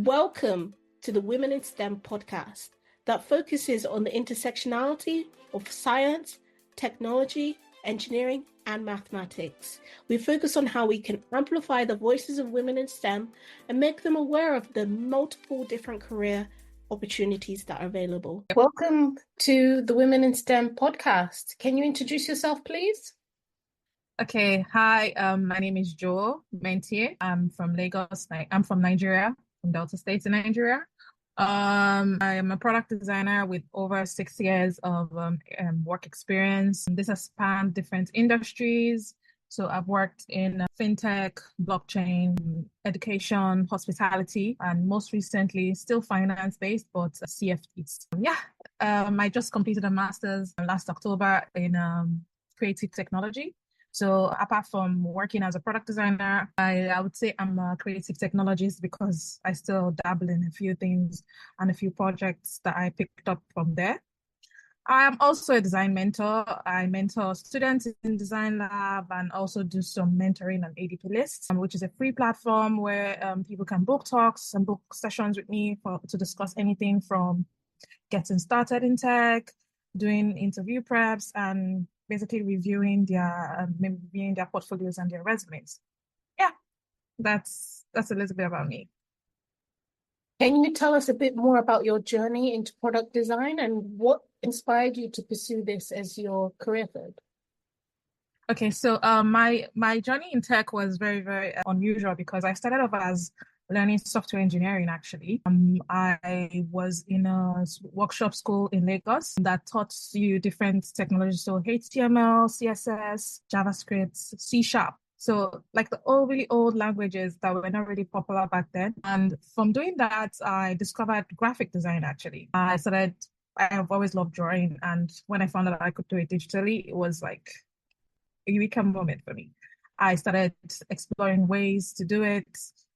Welcome to the Women in STEM podcast that focuses on the intersectionality of science, technology, engineering, and mathematics. We focus on how we can amplify the voices of women in STEM and make them aware of the multiple different career opportunities that are available. Welcome to the Women in STEM podcast. Can you introduce yourself, please? Okay, hi, my name is Omotejowho Mentie. I'm from Lagos. I'm from Nigeria, from Delta State in Nigeria. I am a product designer with over 6 years of work experience. This has spanned different industries. So I've worked in fintech, blockchain, education, hospitality, and most recently, still finance-based, but CFDs. I just completed a master's last October in creative technology. So apart from working as a product designer, I would say I'm a creative technologist because I still dabble in a few things and a few projects that I picked up from there. I am also a design mentor. I mentor students in Design Lab and also do some mentoring on ADP Lists, which is a free platform where people can book talks and book sessions with me to discuss anything from getting started in tech, doing interview preps, and basically reviewing their portfolios and their resumes. Yeah, that's a little bit about me. Can you tell us a bit more about your journey into product design and what inspired you to pursue this as your career field? Okay, so my journey in tech was very, very unusual because I started off as learning software engineering, actually. I was in a workshop school in Lagos that taught you different technologies, so HTML, CSS, JavaScript, C#. So like the really old languages that were not really popular back then. And from doing that, I discovered graphic design, actually. I have always loved drawing. And when I found out I could do it digitally, it was like a eureka moment for me. I started exploring ways to do it,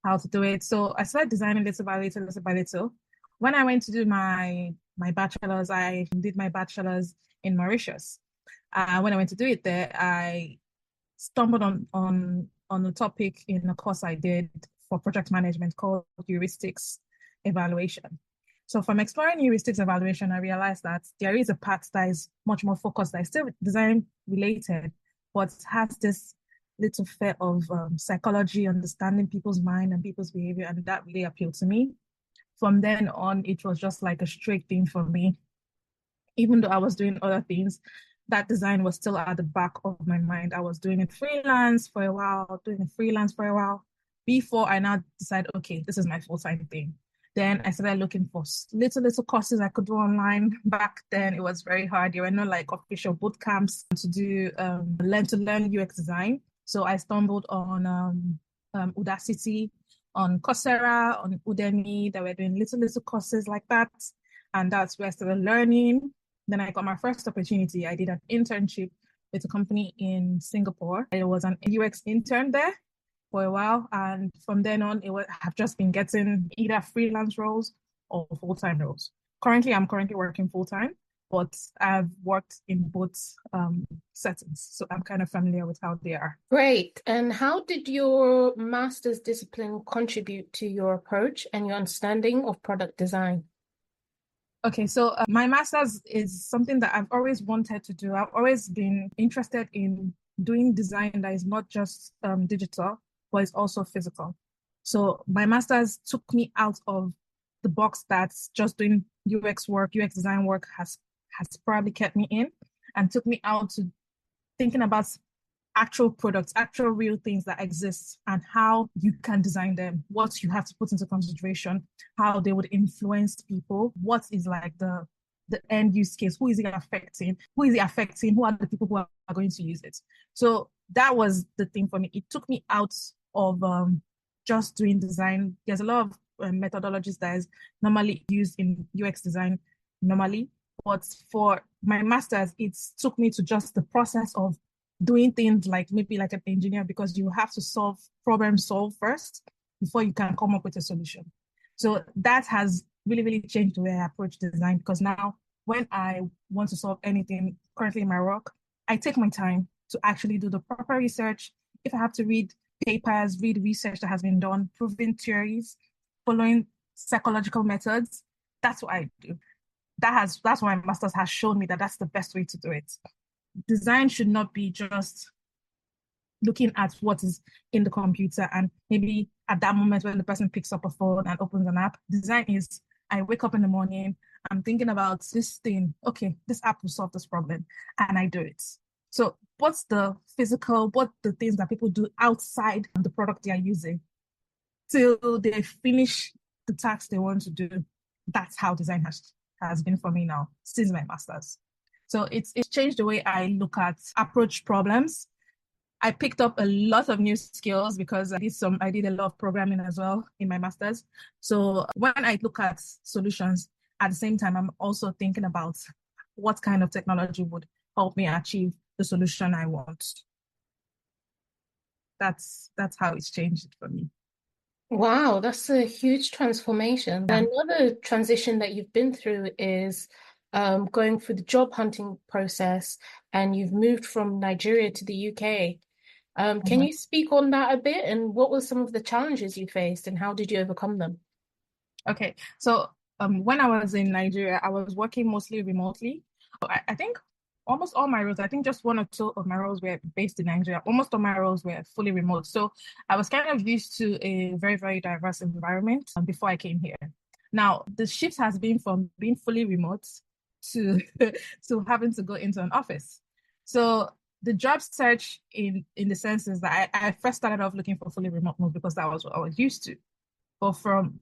how to do it. So I started designing little by little. When I went to do my bachelor's, I did my bachelor's in Mauritius. When I went to do it there, I stumbled on a topic in a course I did for project management called heuristics evaluation. So from exploring heuristics evaluation, I realized that there is a part that is much more focused, that is still design related, but has this little bit of psychology, understanding people's mind and people's behavior, and that really appealed to me. From then on, it was just like a straight thing for me. Even though I was doing other things, that design was still at the back of my mind. I was doing it freelance for a while, before I now decided, okay, this is my full-time thing. Then I started looking for little courses I could do online. Back then, it was very hard. There were no like official boot camps to do learn UX design. So I stumbled on Udacity, on Coursera, on Udemy. They were doing little courses like that. And that's where I started learning. Then I got my first opportunity. I did an internship with a company in Singapore. I was an UX intern there for a while. And from then on, I've just been getting either freelance roles or full-time roles. I'm currently working full-time, but I've worked in both settings. So I'm kind of familiar with how they are. Great. And how did your master's discipline contribute to your approach and your understanding of product design? Okay, so my master's is something that I've always wanted to do. I've always been interested in doing design that is not just digital, but it's also physical. So my master's took me out of the box that's just doing UX design work has probably kept me in, and took me out to thinking about actual products, actual real things that exist, and how you can design them, what you have to put into consideration, how they would influence people, what is like the end use case, who is it affecting, who are the people who are going to use it. So that was the thing for me. It took me out of just doing design. There's a lot of methodologies that is normally used in UX design normally, but for my master's, it took me to just the process of doing things like maybe like an engineer, because you have to problem solve first before you can come up with a solution. So that has really, really changed the way I approach design, because now when I want to solve anything currently in my work, I take my time to actually do the proper research. If I have to read papers, read research that has been done, proving theories, following psychological methods. That's what I do. That's why my master's has shown me that that's the best way to do it. Design should not be just looking at what is in the computer and maybe at that moment when the person picks up a phone and opens an app. Design is, I wake up in the morning, I'm thinking about this thing. Okay, this app will solve this problem, and I do it. So what's the things that people do outside the product they are using till they finish the task they want to do? That's how design has been for me now since my master's. So it's changed the way I approach problems. I picked up a lot of new skills because I did a lot of programming as well in my master's. So when I look at solutions, at the same time, I'm also thinking about what kind of technology would help me achieve the solution I want. That's how it's changed for me. Wow, that's a huge transformation. Yeah. Another transition that you've been through is going through the job hunting process, and you've moved from Nigeria to the UK. Can you speak on that a bit, and what were some of the challenges you faced and how did you overcome them? Okay, so when I was in Nigeria, I was working mostly remotely. I think almost all my roles, I think just one or two of my roles were based in Nigeria. Almost all my roles were fully remote. So I was kind of used to a very, very diverse environment before I came here. Now, the shift has been from being fully remote to, to having to go into an office. So the job search in the sense is that I first started off looking for fully remote move because that was what I was used to. But from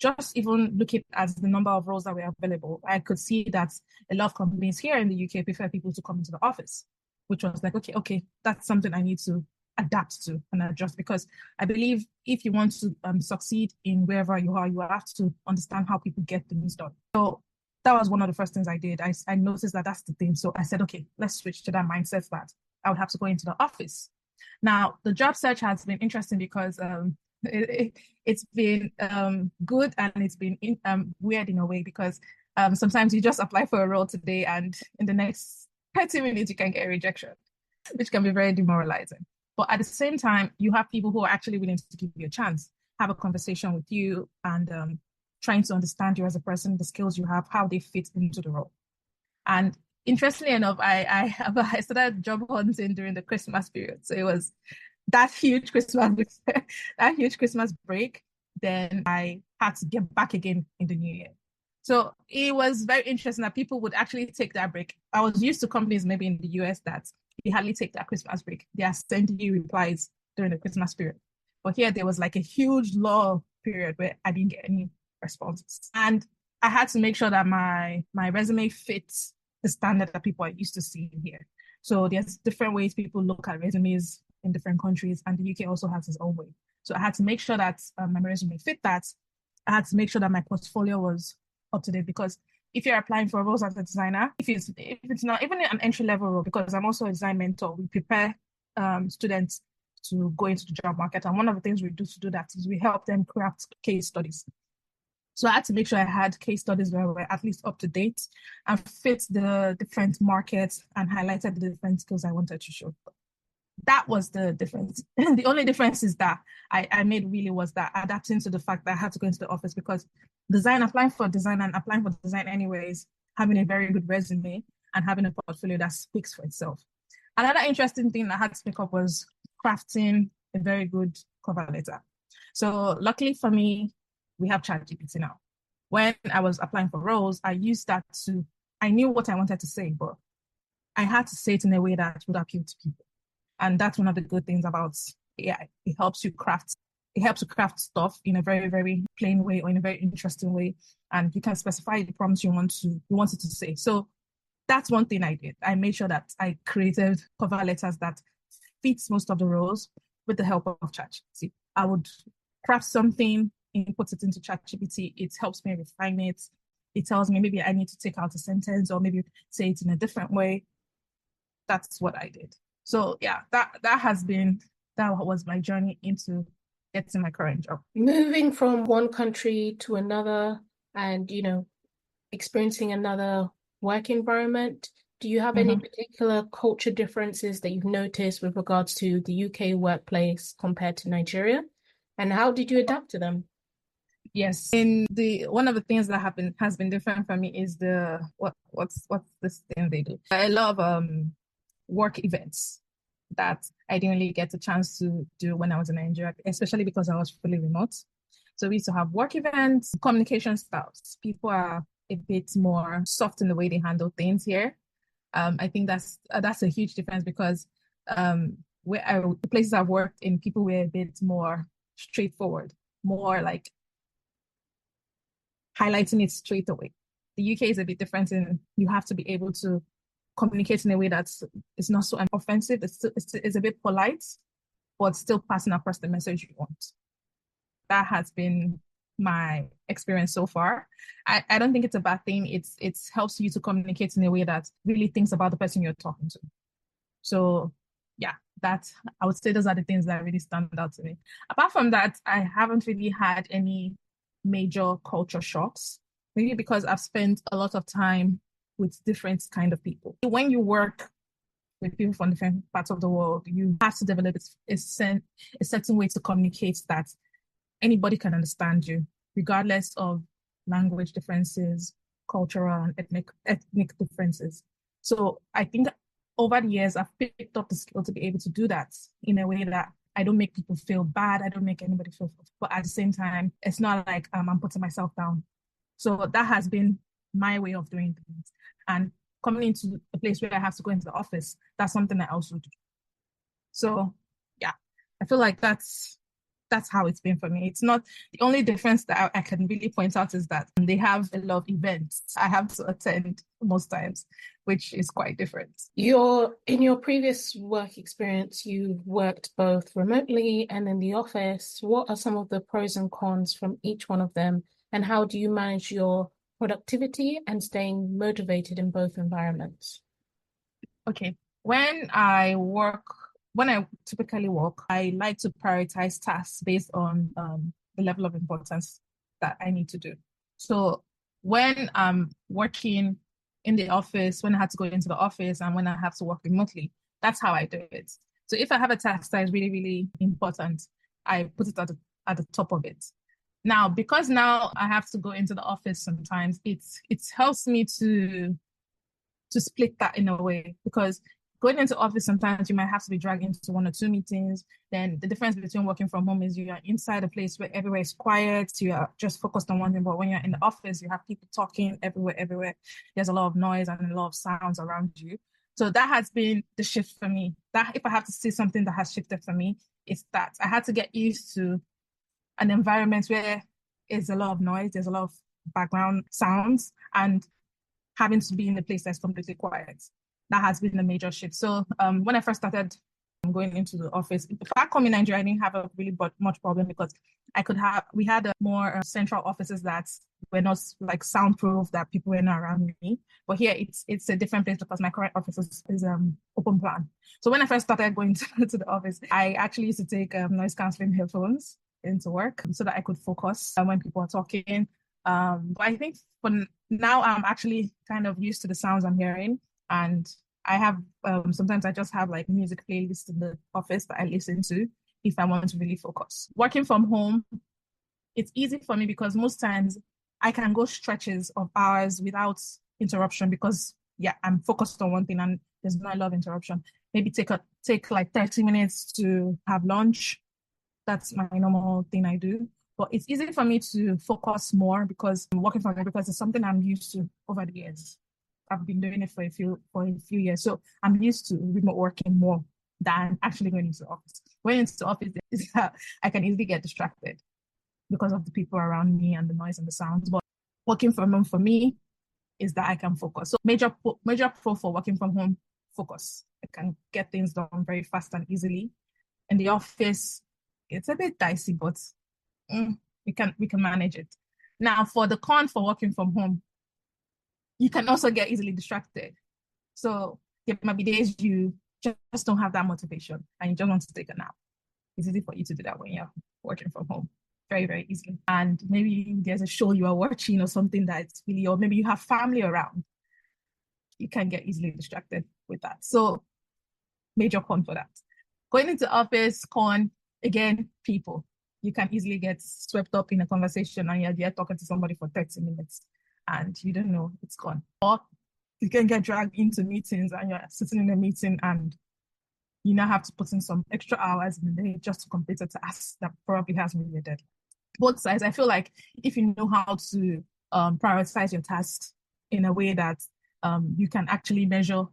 just even looking at the number of roles that were available, I could see that a lot of companies here in the UK prefer people to come into the office, which was like, okay, that's something I need to adapt to and adjust, because I believe if you want to succeed in wherever you are, you have to understand how people get things done. So that was one of the first things I did. I noticed that that's the thing. So I said, okay, let's switch to that mindset that I would have to go into the office. Now, the job search has been interesting because it's been good, and it's been weird in a way, because sometimes you just apply for a role today and in the next 30 minutes you can get a rejection, which can be very demoralizing. But at the same time, you have people who are actually willing to give you a chance, have a conversation with you, and trying to understand you as a person, the skills you have, how they fit into the role. And interestingly enough, I started job hunting during the Christmas period. So it was that huge Christmas break. Then I had to get back again in the new year. So it was very interesting that people would actually take that break. I was used to companies maybe in the US that they hardly take that Christmas break. They are sending you replies during the Christmas period. But here there was like a huge lull period where I didn't get any responses. And I had to make sure that my resume fits the standard that people are used to seeing here. So there's different ways people look at resumes in different countries, and the UK also has its own way. So I had to make sure that my resume fit that. I had to make sure that my portfolio was up to date, because if you're applying for roles as a designer, if it's not even an entry level role, because I'm also a design mentor, we prepare students to go into the job market. And one of the things we do to do that is we help them craft case studies. So I had to make sure I had case studies where were at least up to date and fit the different markets and highlighted the different skills I wanted to show. That was the difference. The only difference is that I made really was that adapting to the fact that I had to go into the office, because applying for design and applying for design anyways, having a very good resume and having a portfolio that speaks for itself. Another interesting thing I had to pick up was crafting a very good cover letter. So luckily for me, we have ChatGPT now. When I was applying for roles, I used that I knew what I wanted to say, but I had to say it in a way that would appeal to people. And that's one of the good things about AI. It helps you craft stuff in a very, very plain way or in a very interesting way. And you can specify the prompts you want it to say. So that's one thing I did. I made sure that I created cover letters that fits most of the roles with the help of ChatGPT. I would craft something, input it into ChatGPT. It helps me refine it. It tells me maybe I need to take out a sentence or maybe say it in a different way. That's what I did. So yeah, that was my journey into getting my current job. Moving from one country to another and, experiencing another work environment, do you have any particular culture differences that you've noticed with regards to the UK workplace compared to Nigeria? And how did you adapt to them? Yes. In the one of the things that has been different for me is the what's this thing they do? I love work events that I didn't really get a chance to do when I was in Nigeria, especially because I was fully remote. So we used to have work events, communication styles. People are a bit more soft in the way they handle things here. I think that's a huge difference because the places I've worked in, people were a bit more straightforward, more like highlighting it straight away. The UK is a bit different in you have to be able to communicate in a way that's it's not so offensive. It's a bit polite, but still passing across the message you want. That has been my experience so far. I don't think it's a bad thing. It helps you to communicate in a way that really thinks about the person you're talking to. So yeah, that I would say those are the things that really stand out to me. Apart from that, I haven't really had any major culture shocks, maybe because I've spent a lot of time with different kind of people. When you work with people from different parts of the world, you have to develop a certain way to communicate that anybody can understand you, regardless of language differences, cultural and ethnic differences. So I think over the years, I've picked up the skill to be able to do that in a way that I don't make people feel bad. I don't make anybody feel, but at the same time, it's not like I'm putting myself down. So that has been my way of doing things. And coming into a place where I have to go into the office, that's something I also do. So yeah, I feel like that's how it's been for me. It's not the only difference that I can really point out is that they have a lot of events I have to attend most times, which is quite different. In your previous work experience, you've worked both remotely and in the office. What are some of the pros and cons from each one of them? And how do you manage your productivity and staying motivated in both environments? Okay. When I typically work, I like to prioritize tasks based on the level of importance that I need to do. So when I'm working in the office, when I have to go into the office and when I have to work remotely, that's how I do it. So if I have a task that is really, really important, I put it at the top of it. Now, because now I have to go into the office sometimes, it helps me to split that in a way because going into office sometimes you might have to be dragged into one or two meetings. Then the difference between working from home is you are inside a place where everywhere is quiet, you are just focused on one thing. But when you're in the office, you have people talking everywhere. There's a lot of noise and a lot of sounds around you. So that has been the shift for me. That if I have to say something that has shifted for me, it's that I had to get used to an environment where there's a lot of noise, there's a lot of background sounds, and having to be in a place that's completely quiet. That has been a major shift. So when I first started going into the office, back home in Nigeria, I didn't have a really much problem because we had a more central offices that were not like soundproof, that people were not around me. But here it's a different place because my current office is open plan. So when I first started going to the office, I actually used to take noise cancelling headphones into work so that I could focus when people are talking. But I think for now, I'm actually kind of used to the sounds I'm hearing. And I have, sometimes I just have like music playlists in the office that I listen to if I want to really focus. Working from home, it's easy for me because most times I can go stretches of hours without interruption because, yeah, I'm focused on one thing and there's not a lot of interruption. Maybe take like 30 minutes to have lunch. That's my normal thing I do. But it's easy for me to focus more because I'm working from home because it's something I'm used to over the years. I've been doing it for a few years. So I'm used to remote working more than actually going into the office. Going into the office is that I can easily get distracted because of the people around me and the noise and the sounds. But working from home for me is that I can focus. So major pro for working from home, focus. I can get things done very fast and easily. In the office, it's a bit dicey, but we can manage it. Now, for the con for working from home, you can also get easily distracted. So there might be days you just don't have that motivation and you just want to take a nap. It's easy for you to do that when you're working from home. Very, very easily. And maybe there's a show you are watching or something that's really, or maybe you have family around. You can get easily distracted with that. So major con for that. Going into office, con, again, people. you can easily get swept up in a conversation and you're there talking to somebody for 30 minutes and you don't know it's gone. Or you can get dragged into meetings and you're sitting in a meeting and you now have to put in some extra hours in the day just to complete a task that probably has really a deadline. Both sides, I feel like if you know how to prioritize your tasks in a way that you can actually measure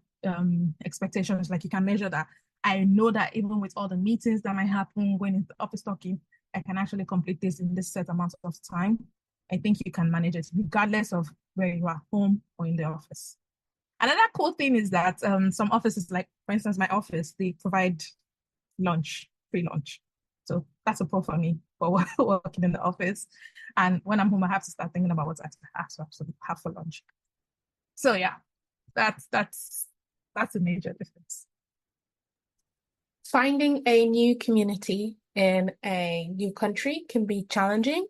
expectations, like you can measure that I know that even with all the meetings that might happen when in the office talking, I can actually complete this in this set amount of time. I think you can manage it regardless of where you are, home or in the office. Another cool thing is that some offices, like for instance, my office, they provide lunch, free lunch. So that's a pro for me for working in the office. And when I'm home, I have to start thinking about what I have to have for lunch. So yeah, that's a major difference. Finding a new community in a new country can be challenging.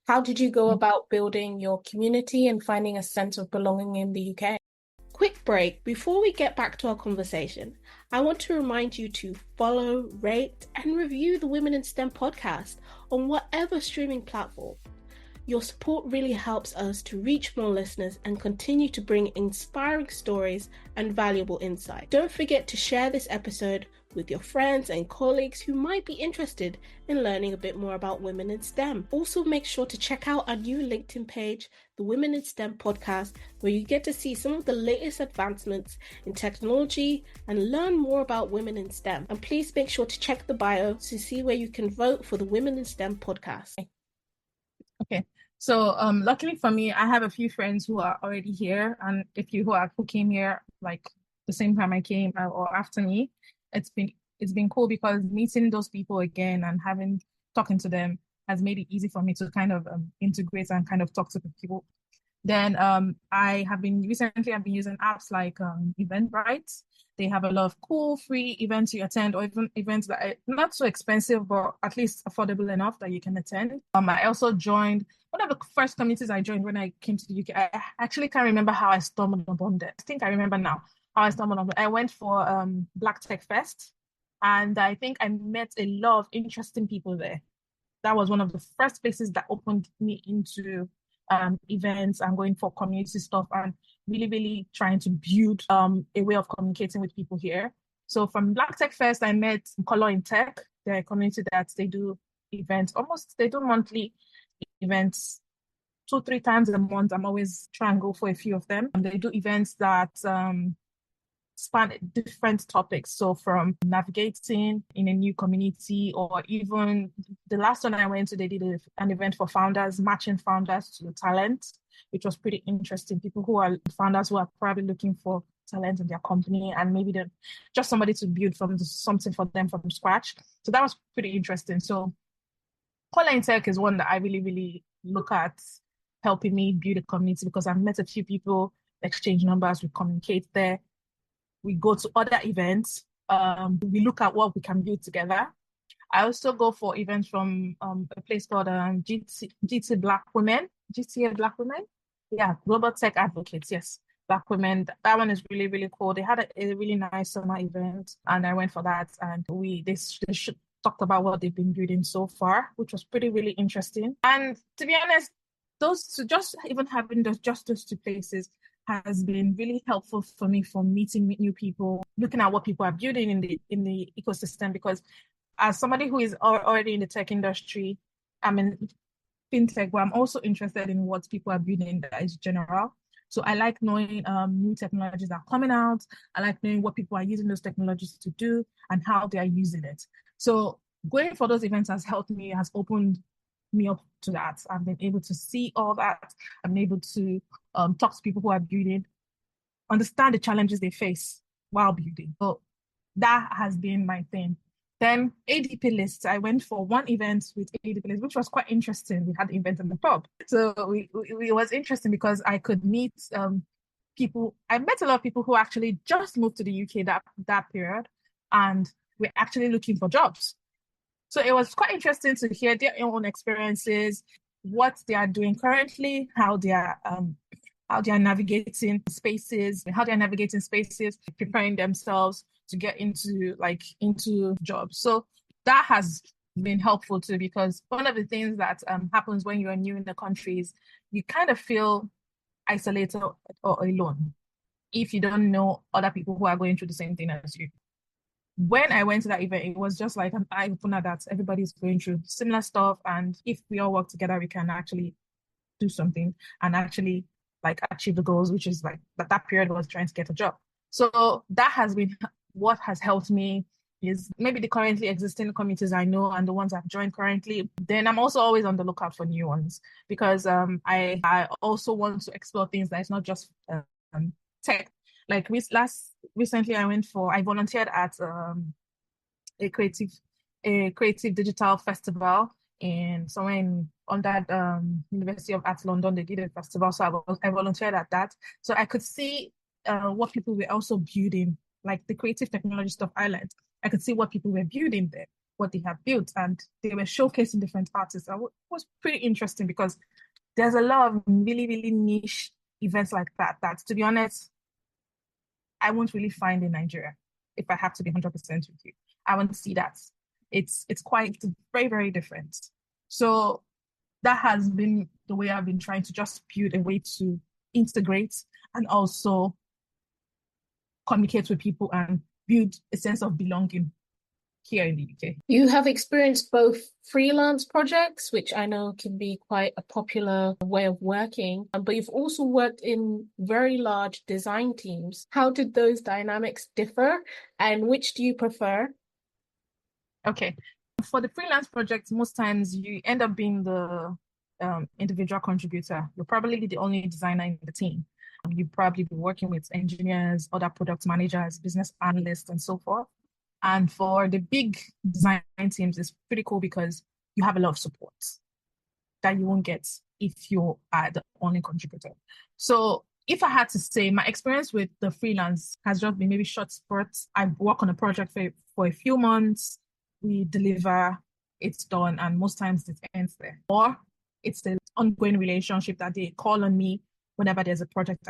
How did you go about building your community and finding a sense of belonging in the UK? Quick break. Before we get back to our conversation, I want to remind you to follow, rate, and review the Women in STEM podcast on whatever streaming platform. Your support really helps us to reach more listeners and continue to bring inspiring stories and valuable insight. Don't forget to share this episode with your friends and colleagues who might be interested in learning a bit more about women in STEM. Also, make sure to check out our new LinkedIn page, the Women in STEM podcast, where you get to see some of the latest advancements in technology and learn more about women in STEM. And please make sure to check the bio to see where you can vote for the Women in STEM podcast. Okay. So luckily for me, I have a few friends who are already here, and a few who came here like the same time I came or after me. It's been cool because meeting those people again and talking to them has made it easy for me to kind of integrate and kind of talk to people. Then I've been using apps like Eventbrite. They have a lot of cool free events you attend, or even events that are not so expensive, but at least affordable enough that you can attend. I also joined one of the first communities I joined when I came to the UK. I actually can't remember how I stumbled upon it. I think I remember now how I stumbled upon it. I went for Black Tech Fest, and I think I met a lot of interesting people there. That was one of the first places that opened me into events and going for community stuff and really, really trying to build a way of communicating with people here. So from Black Tech Fest, I met Color in Tech. They're a community that they do events, they do monthly events 2-3 times a month. I'm always trying to go for a few of them. And they do events that span different topics. So from navigating in a new community, or even the last one I went to, they did an event for founders, matching founders to talent, which was pretty interesting. People who are founders who are probably looking for talent in their company, and maybe they're just somebody to build something for them from scratch. So that was pretty interesting. So Color in Tech is one that I really, really look at helping me build a community, because I've met a few people, exchange numbers, we communicate there. We go to other events. We look at what we can build together. I also go for events from a place called GTA Black Women. Yeah, Global Tech Advocates. Yes, Black Women. That one is really, really cool. They had a really nice summer event, and I went for that. And they talked about what they've been building so far, which was really interesting. And to be honest, just even having those 2 places has been really helpful for me for meeting new people, looking at what people are building in the ecosystem. Because as somebody who is already in the tech industry, I'm in fintech, but I'm also interested in what people are building that is general. So I like knowing new technologies that are coming out. I like knowing what people are using those technologies to do and how they are using it. So going for those events has opened me up to that. I've been able to see all that. I've been able to talk to people who are building, understand the challenges they face while building. So that has been my thing. Then ADP lists. I went for one event with ADP lists, which was quite interesting. We had the event in the pub. So it was interesting because I could meet people. I met a lot of people who actually just moved to the UK that period, and we're actually looking for jobs. So it was quite interesting to hear their own experiences, what they are doing currently, how they are navigating spaces, preparing themselves to get into jobs. So that has been helpful too, because one of the things that happens when you're new in the country is you kind of feel isolated or alone if you don't know other people who are going through the same thing as you. When I went to that event, it was just like an eye opener that everybody's going through similar stuff, and if we all work together, we can actually do something and actually like achieve the goals, which is like that period was trying to get a job. So that has been what has helped me, is maybe the currently existing communities I know and the ones I've joined currently. Then I'm also always on the lookout for new ones, because I also want to explore things that is not just tech. Like recently I volunteered at a creative digital festival in somewhere in under University of Arts London. They did a festival, so I volunteered at that. So I could see what people were also building, like the creative technologist of Ireland. I could see what people were building there, what they have built, and they were showcasing different artists. It was pretty interesting, because there's a lot of really, really niche events like that, to be honest, I won't really find in Nigeria, if I have to be 100% with you. I won't see that. It's very, very different. So that has been the way I've been trying to just build a way to integrate and also communicate with people and build a sense of belonging here in the UK. You have experienced both freelance projects, which I know can be quite a popular way of working, but you've also worked in very large design teams. How did those dynamics differ, and which do you prefer? Okay. For the freelance projects, most times you end up being the individual contributor. You're probably the only designer in the team. You probably be working with engineers, other product managers, business analysts, and so forth. And for the big design teams, it's pretty cool because you have a lot of support that you won't get if you are the only contributor. So if I had to say, my experience with the freelance has just been maybe short spurts. I work on a project for a few months, we deliver, it's done, and most times it ends there. Or it's the ongoing relationship that they call on me whenever there's a project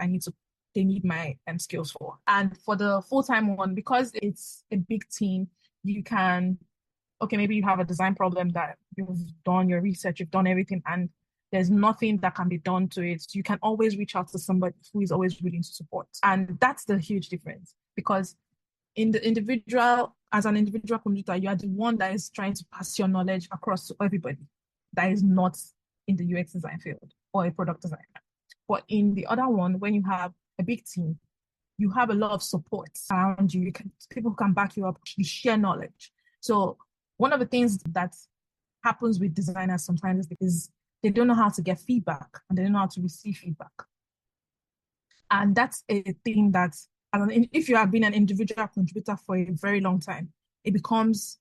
they need my skills for. And for the full-time one, because it's a big team, you can, okay, maybe you have a design problem that you've done your research, you've done everything, and there's nothing that can be done to it. You can always reach out to somebody who is always willing to support. And that's the huge difference, because as an individual contributor, you are the one that is trying to pass your knowledge across to everybody that is not in the UX design field or a product designer. But in the other one, when you have a big team, you have a lot of support around you. People can back you up, you share knowledge. So one of the things that happens with designers sometimes is they don't know how to get feedback and they don't know how to receive feedback. And that's a thing that, if you have been an individual contributor for a very long time, it becomes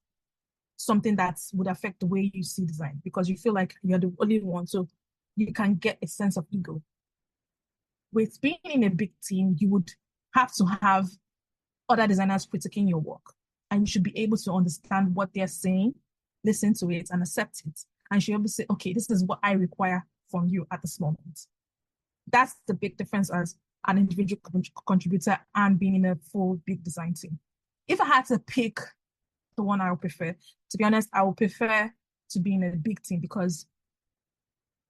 something that would affect the way you see design, because you feel like you're the only one. So you can get a sense of ego. With being in a big team, you would have to have other designers critiquing your work, and you should be able to understand what they're saying, listen to it, and accept it. And you should be able to say, okay, this is what I require from you at this moment. That's the big difference as an individual contributor and being in a full big design team. If I had to pick the one I would prefer, to be honest, I would prefer to be in a big team, because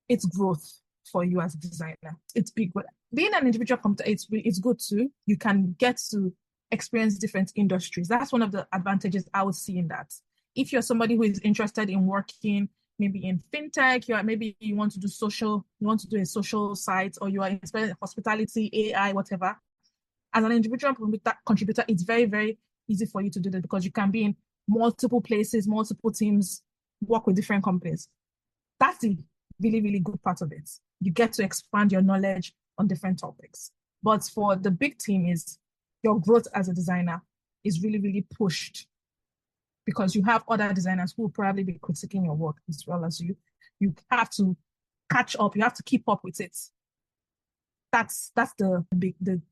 it's growth for you as a designer. It's big, but being an individual contributor, it's good too. You can get to experience different industries. That's one of the advantages I would see in that. If you're somebody who is interested in working maybe in fintech, maybe you want to do a social site, or you are interested in hospitality, AI, whatever. As an individual contributor, it's very, very easy for you to do that, because you can be in multiple places, multiple teams, work with different companies. That's the really, really good part of it. You get to expand your knowledge on different topics. But for the big team, is your growth as a designer is really, really pushed, because you have other designers who will probably be critiquing your work as well as you. You have to catch up. You have to keep up with it. That's the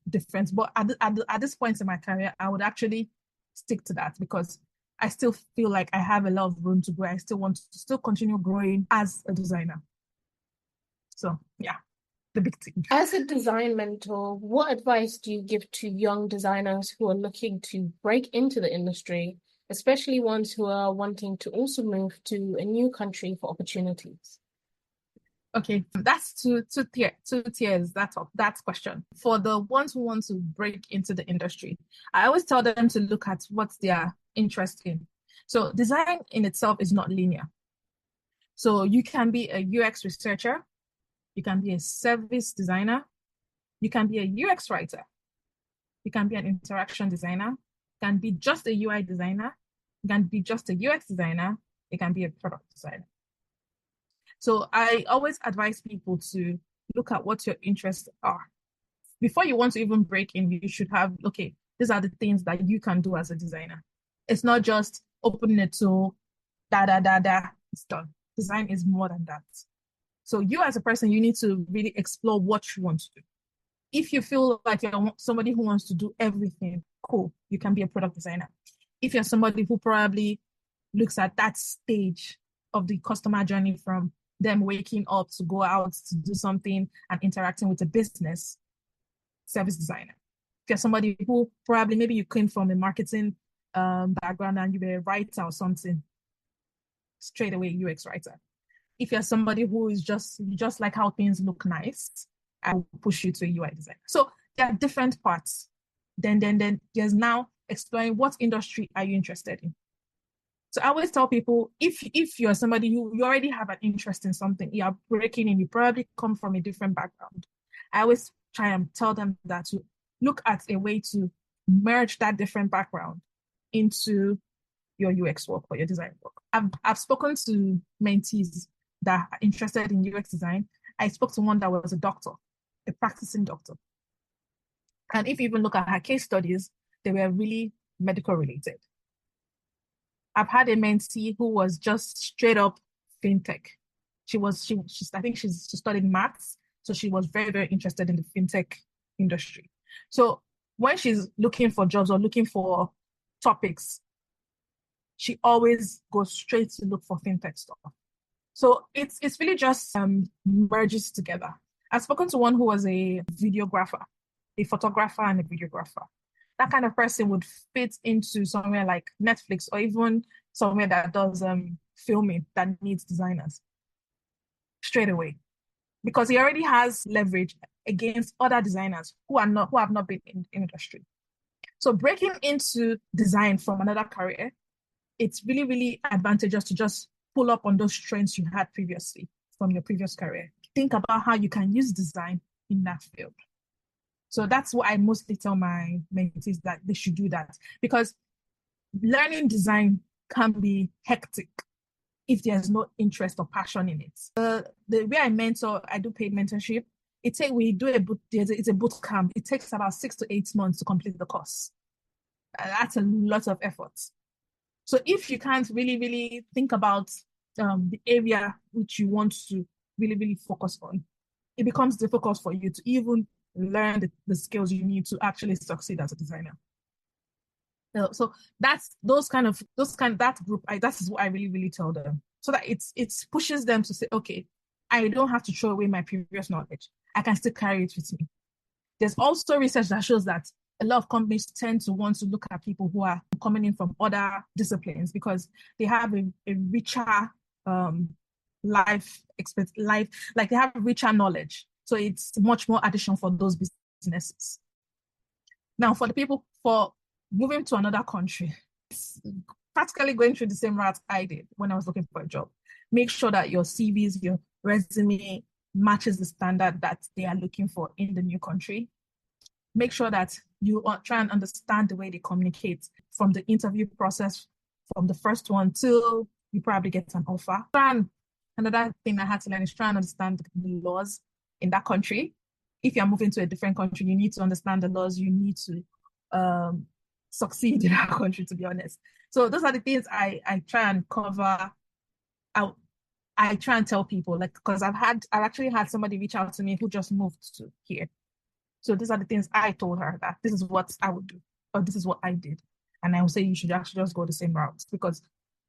difference. But at this point in my career, I would actually stick to that, because I still feel like I have a lot of room to grow. I still want to still continue growing as a designer. So yeah, the big thing. As a design mentor, what advice do you give to young designers who are looking to break into the industry, especially ones who are wanting to also move to a new country for opportunities? Okay, that's two tiers. That's question. For the ones who want to break into the industry, I always tell them to look at what they are interested in. So design in itself is not linear. So you can be a UX researcher, you can be a service designer, you can be a UX writer, you can be an interaction designer, you can be just a UI designer, you can be just a UX designer, you can be a product designer. So I always advise people to look at what your interests are. Before you want to even break in, you should have, okay, these are the things that you can do as a designer. It's not just opening a tool, it's done. Design is more than that. So you as a person, you need to really explore what you want to do. If you feel like you're somebody who wants to do everything, cool, you can be a product designer. If you're somebody who probably looks at that stage of the customer journey from them waking up to go out to do something and interacting with a business, service designer. If you're somebody who probably maybe you came from a marketing background and you were a writer or something, straight away UX writer. If you're somebody who is just like how things look nice, I will push you to a UI designer. So there are different parts. Then there's now exploring what industry are you interested in. So I always tell people, if you're somebody who you already have an interest in something, you're breaking in, you probably come from a different background. I always try and tell them that to look at a way to merge that different background into your UX work or your design work. I've spoken to mentees that are interested in UX design. I spoke to one that was a doctor, a practicing doctor. And if you even look at her case studies, they were really medical related. I've had a mentee who was just straight up fintech. She studied maths, so she was very, very interested in the fintech industry. So when she's looking for jobs or looking for topics, she always goes straight to look for fintech stuff. So it's really just merges together. I've spoken to one who was a videographer, a photographer and a videographer. That kind of person would fit into somewhere like Netflix or even somewhere that does filming that needs designers straight away, because he already has leverage against other designers who have not been in the industry. So breaking into design from another career, it's really, really advantageous to just pull up on those strengths you had previously from your previous career. Think about how you can use design in that field. So that's what I mostly tell my mentees, that they should do that, because learning design can be hectic if there's no interest or passion in it. The way I mentor, I do paid mentorship. It's a boot camp. It takes about 6 to 8 months to complete the course. That's a lot of effort. So if you can't really, really think about the area which you want to really, really focus on, it becomes difficult for you to even learn the skills you need to actually succeed as a designer. So that's that group. That is what I really, really tell them, so that it pushes them to say, okay, I don't have to throw away my previous knowledge. I can still carry it with me. There's also research that shows that a lot of companies tend to want to look at people who are coming in from other disciplines because they have a richer life, like they have richer knowledge. So it's much more addition for those businesses. Now, for the people for moving to another country, it's practically going through the same route I did when I was looking for a job. Make sure that your CVs, your resume matches the standard that they are looking for in the new country. Make sure that you try and understand the way they communicate from the interview process, from the first one till you probably get an offer. And another thing I had to learn is try and understand the laws in that country. If you're moving to a different country, you need to understand the laws. You need to succeed in that country, to be honest. So those are the things I try and cover. I try and tell people, like, because I've actually had somebody reach out to me who just moved to here. So these are the things I told her, that this is what I would do, or this is what I did. And I would say you should actually just go the same route, because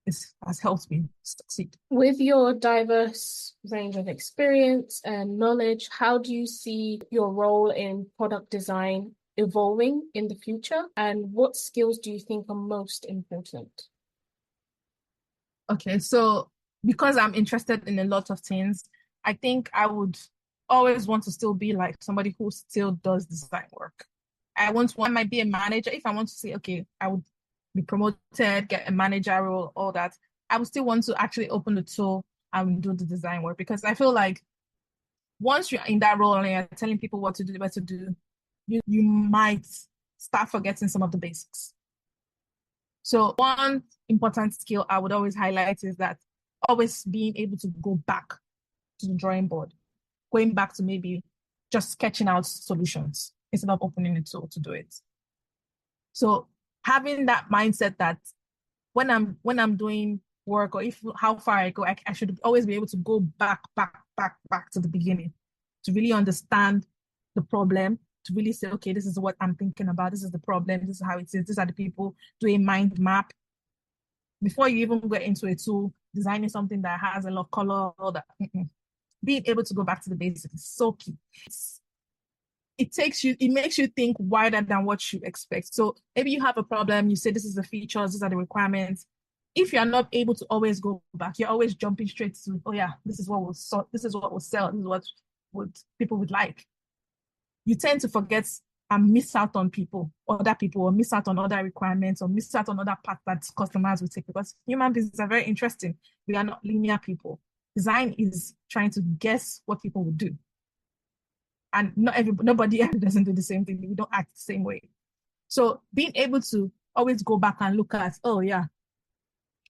it has helped me succeed. With your diverse range of experience and knowledge, how do you see your role in product design evolving in the future? And what skills do you think are most important? Okay, so because I'm interested in a lot of things, I think I would always want to still be like somebody who still does design work. I might be a manager. If I want to say, okay, I would be promoted, get a manager role, all that, I would still want to actually open the tool and do the design work because I feel like once you're in that role and you're telling people what to do, you might start forgetting some of the basics. So one important skill I would always highlight is that always being able to go back to the drawing board, going back to maybe just sketching out solutions instead of opening a tool to do it. So having that mindset that when I'm doing work or if how far I go, I should always be able to go back to the beginning to really understand the problem, to really say, okay, this is what I'm thinking about, this is the problem, this is how it is, these are the people, do a mind map. Before you even get into a tool, designing something that has a lot of color, all that. Being able to go back to the basics is so key. It makes you think wider than what you expect. So maybe you have a problem, you say this is the features, these are the requirements. If you're not able to always go back, you're always jumping straight to, oh yeah, this is what will sell, this is what people would like. You tend to forget and miss out on other people, or miss out on other requirements, or miss out on other paths that customers will take because human beings are very interesting. We are not linear people. Design is trying to guess what people will do. And nobody ever doesn't do the same thing. We don't act the same way. So being able to always go back and look at, oh yeah,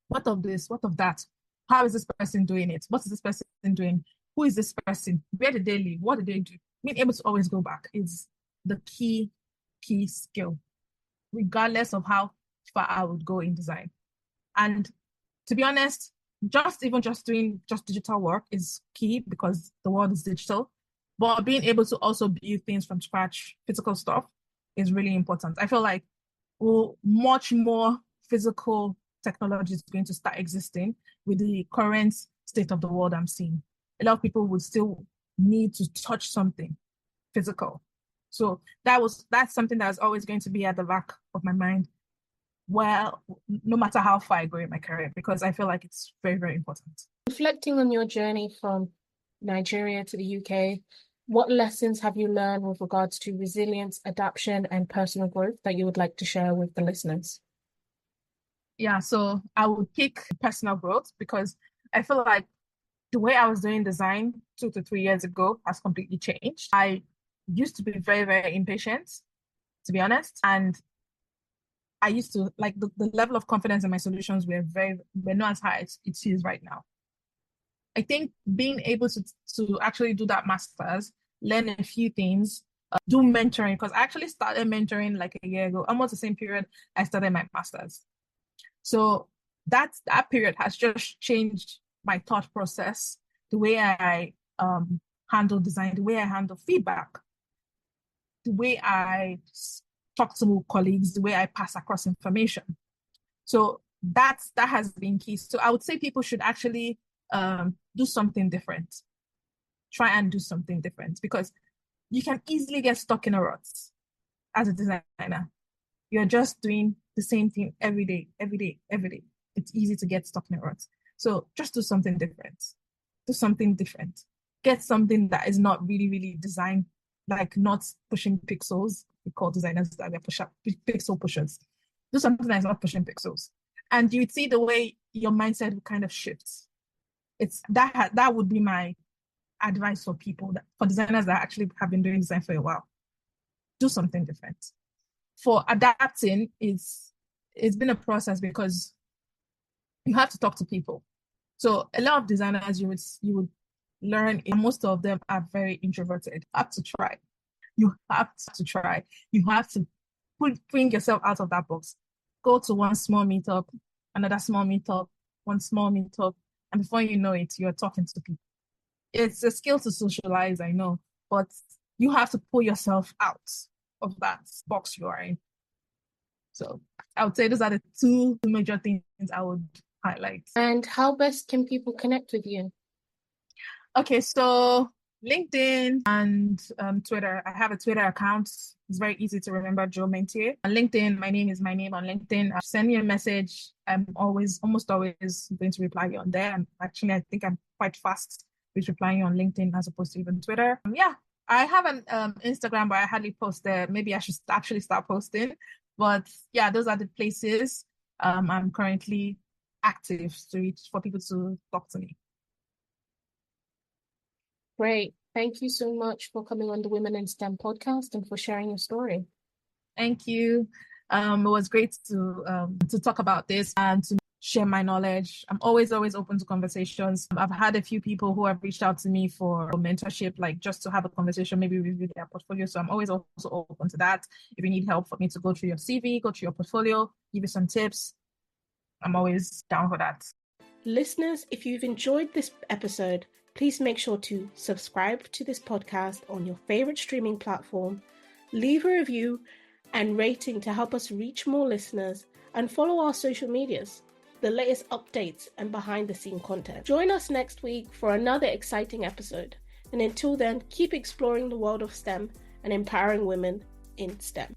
what of this? What of that? How is this person doing it? What is this person doing? Who is this person? Where did they live? What did they do? Being able to always go back is the key skill, regardless of how far I would go in design. And to be honest, just doing digital work is key because the world is digital. But being able to also build things from scratch, physical stuff, is really important. I feel like much more physical technology is going to start existing with the current state of the world I'm seeing. A lot of people would still need to touch something physical. So that's something that's always going to be at the back of my mind. Well, no matter how far I go in my career, because I feel like it's very, very important. Reflecting on your journey from Nigeria to the UK, what lessons have you learned with regards to resilience, adaptation, and personal growth that you would like to share with the listeners? Yeah, so I would pick personal growth because I feel like the way I was doing design 2 to 3 years ago has completely changed. I used to be very, very impatient, to be honest. And I used to like the level of confidence in my solutions were not as high as it is right now. I think being able to actually do that master's, learn a few things, do mentoring, because I actually started mentoring like a year ago, almost the same period I started my master's. So that period has just changed my thought process, the way I handle design, the way I handle feedback, the way I talk to colleagues, the way I pass across information. So that has been key. So I would say people should actually do something different. Try and do something different because you can easily get stuck in a rut as a designer. You're just doing the same thing every day. It's easy to get stuck in a rut. So just do something different. Do something different. Get something that is not really, really designed, like not pushing pixels. We call designers that they're pixel pushers. Do something that's not pushing pixels. And you would see the way your mindset would kind of shift. It's that would be my advice for people, for designers that actually have been doing design for a while. Do something different. For adapting, it's been a process because you have to talk to people. So a lot of designers you would learn, most of them are very introverted. You have to try. You have to try. You have to bring yourself out of that box. Go to one small meetup, another small meetup, one small meetup, and before you know it, you're talking to people. It's a skill to socialize, I know, but you have to pull yourself out of that box you are in. So I would say those are the two major things I would highlight. And how best can people connect with you? Okay, so LinkedIn and Twitter. I have a Twitter account. It's very easy to remember, Joe Mentie. On LinkedIn, my name is my name on LinkedIn. Send me a message. I'm almost always going to reply you on there. I think I'm quite fast with replying on LinkedIn as opposed to even Twitter. Yeah, I have an Instagram, but I hardly post there. Maybe I should actually start posting. But yeah, those are the places I'm currently active for people to talk to me. Great. Thank you so much for coming on the Women in STEM podcast and for sharing your story. Thank you. It was great to talk about this and to share my knowledge. I'm always open to conversations. I've had a few people who have reached out to me for mentorship, like just to have a conversation, maybe review their portfolio. So I'm always also open to that. If you need help for me to go through your CV, go through your portfolio, give you some tips, I'm always down for that. Listeners, if you've enjoyed this episode, please make sure to subscribe to this podcast on your favorite streaming platform, leave a review and rating to help us reach more listeners, and follow our social medias, the latest updates and behind the scene content. Join us next week for another exciting episode. And until then, keep exploring the world of STEM and empowering women in STEM.